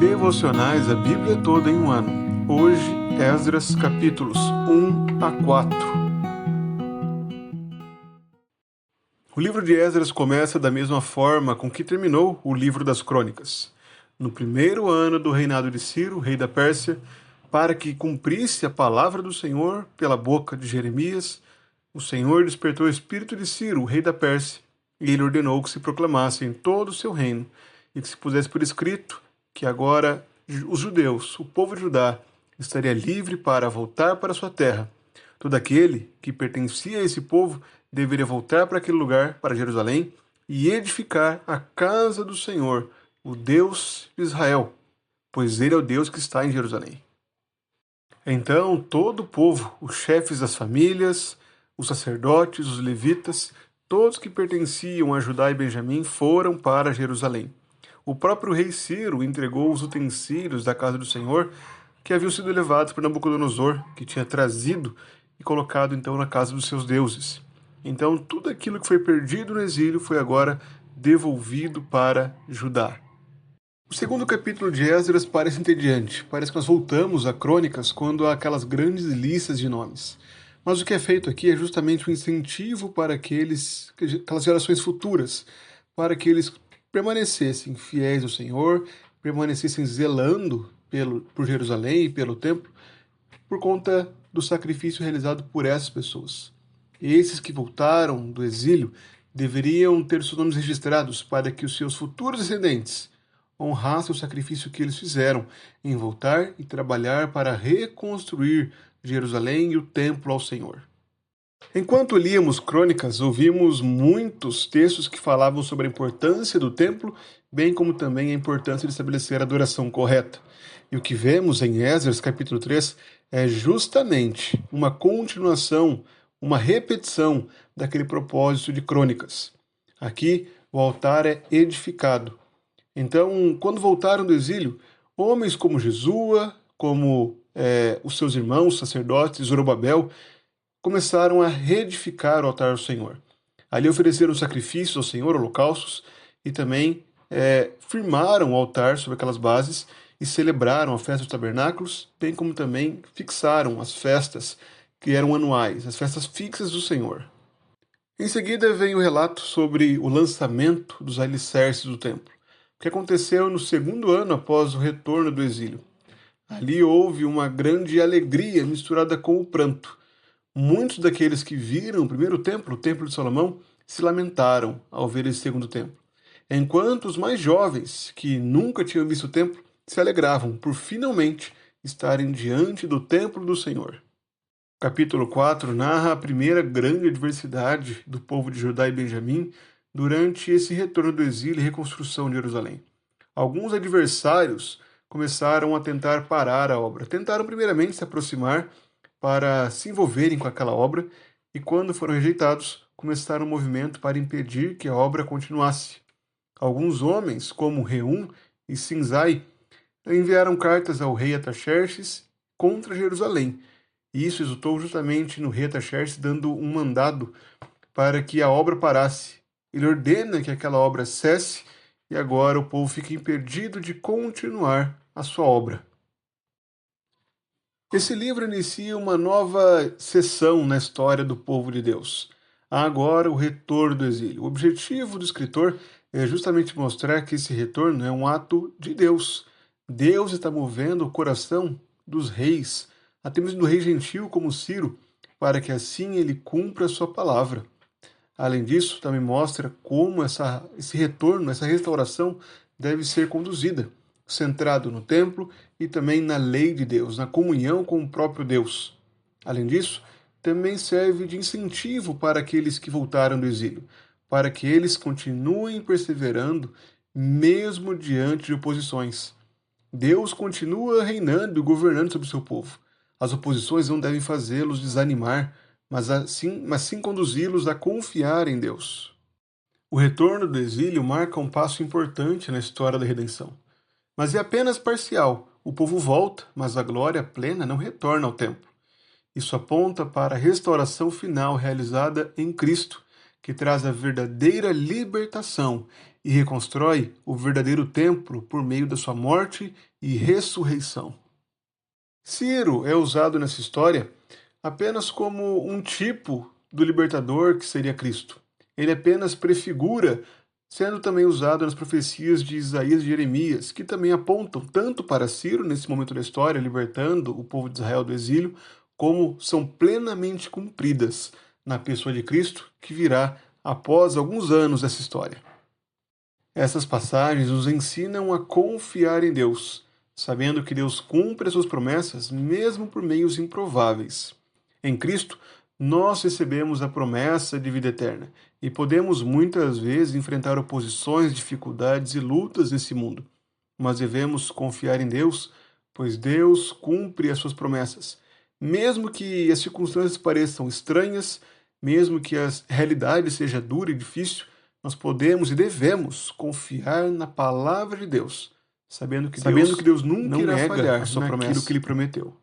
Devocionais a Bíblia toda em um ano. Hoje, Esdras, capítulos 1 a 4. O livro de Esdras começa da mesma forma com que terminou o livro das Crônicas. No primeiro ano do reinado de Ciro, rei da Pérsia, para que cumprisse a palavra do Senhor pela boca de Jeremias, o Senhor despertou o espírito de Ciro, rei da Pérsia, e ele ordenou que se proclamasse em todo o seu reino e que se pusesse por escrito que agora os judeus, o povo de Judá, estaria livre para voltar para sua terra. Todo aquele que pertencia a esse povo deveria voltar para aquele lugar, para Jerusalém, e edificar a casa do Senhor, o Deus de Israel, pois ele é o Deus que está em Jerusalém. Então todo o povo, os chefes das famílias, os sacerdotes, os levitas, todos que pertenciam a Judá e Benjamim foram para Jerusalém. O próprio rei Ciro entregou os utensílios da casa do Senhor que haviam sido levados por Nabucodonosor, que tinha trazido e colocado então na casa dos seus deuses. Então tudo aquilo que foi perdido no exílio foi agora devolvido para Judá. O segundo capítulo de Esdras parece entediante. Parece que nós voltamos a Crônicas quando há aquelas grandes listas de nomes. Mas o que é feito aqui é justamente um incentivo para aquelas gerações futuras, para que eles permanecessem fiéis ao Senhor, permanecessem zelando por Jerusalém e pelo templo, por conta do sacrifício realizado por essas pessoas. Esses que voltaram do exílio deveriam ter seus nomes registrados para que os seus futuros descendentes honrassem o sacrifício que eles fizeram em voltar e trabalhar para reconstruir Jerusalém e o templo ao Senhor. Enquanto líamos Crônicas, ouvimos muitos textos que falavam sobre a importância do templo, bem como também a importância de estabelecer a adoração correta. E o que vemos em Esdras capítulo 3 é justamente uma continuação, uma repetição daquele propósito de Crônicas. Aqui, o altar é edificado. Então, quando voltaram do exílio, homens como Jesua, como os seus irmãos, sacerdotes, Zorobabel, começaram a reedificar o altar ao Senhor. Ali ofereceram sacrifícios ao Senhor, holocaustos, e também firmaram o altar sobre aquelas bases e celebraram a festa dos tabernáculos, bem como também fixaram as festas que eram anuais, as festas fixas do Senhor. Em seguida vem o relato sobre o lançamento dos alicerces do templo, que aconteceu no segundo ano após o retorno do exílio. Ali houve uma grande alegria misturada com o pranto. Muitos daqueles que viram o primeiro templo, o Templo de Salomão, se lamentaram ao ver esse segundo templo, enquanto os mais jovens, que nunca tinham visto o templo, se alegravam por finalmente estarem diante do templo do Senhor. O capítulo 4 narra a primeira grande adversidade do povo de Judá e Benjamim durante esse retorno do exílio e reconstrução de Jerusalém. Alguns adversários começaram a tentar parar a obra. Tentaram primeiramente se aproximar para se envolverem com aquela obra, e quando foram rejeitados, começaram um movimento para impedir que a obra continuasse. Alguns homens, como Reum e Sinzai, enviaram cartas ao rei Artaxerxes contra Jerusalém, e isso resultou justamente no rei Artaxerxes dando um mandado para que a obra parasse. Ele ordena que aquela obra cesse, e agora o povo fica impedido de continuar a sua obra. Esse livro inicia uma nova seção na história do povo de Deus. Há agora o retorno do exílio. O objetivo do escritor é justamente mostrar que esse retorno é um ato de Deus. Deus está movendo o coração dos reis, até mesmo do rei gentil como Ciro, para que assim ele cumpra a sua palavra. Além disso, também mostra como esse retorno, essa restauração deve ser conduzida, centrado no templo e também na lei de Deus, na comunhão com o próprio Deus. Além disso, também serve de incentivo para aqueles que voltaram do exílio, para que eles continuem perseverando mesmo diante de oposições. Deus continua reinando e governando sobre o seu povo. As oposições não devem fazê-los desanimar, mas sim conduzi-los a confiar em Deus. O retorno do exílio marca um passo importante na história da redenção. Mas é apenas parcial. O povo volta, mas a glória plena não retorna ao templo. Isso aponta para a restauração final realizada em Cristo, que traz a verdadeira libertação e reconstrói o verdadeiro templo por meio da sua morte e ressurreição. Ciro é usado nessa história apenas como um tipo do libertador que seria Cristo. Ele apenas prefigura, sendo também usado nas profecias de Isaías e Jeremias, que também apontam tanto para Ciro, nesse momento da história, libertando o povo de Israel do exílio, como são plenamente cumpridas na pessoa de Cristo, que virá após alguns anos dessa história. Essas passagens nos ensinam a confiar em Deus, sabendo que Deus cumpre as suas promessas mesmo por meios improváveis. Em Cristo, nós recebemos a promessa de vida eterna e podemos muitas vezes enfrentar oposições, dificuldades e lutas nesse mundo. Mas devemos confiar em Deus, pois Deus cumpre as suas promessas. Mesmo que as circunstâncias pareçam estranhas, mesmo que a realidade seja dura e difícil, nós podemos e devemos confiar na palavra de Deus, sabendo que Deus nunca irá falhar a sua promessa, naquilo que Ele prometeu.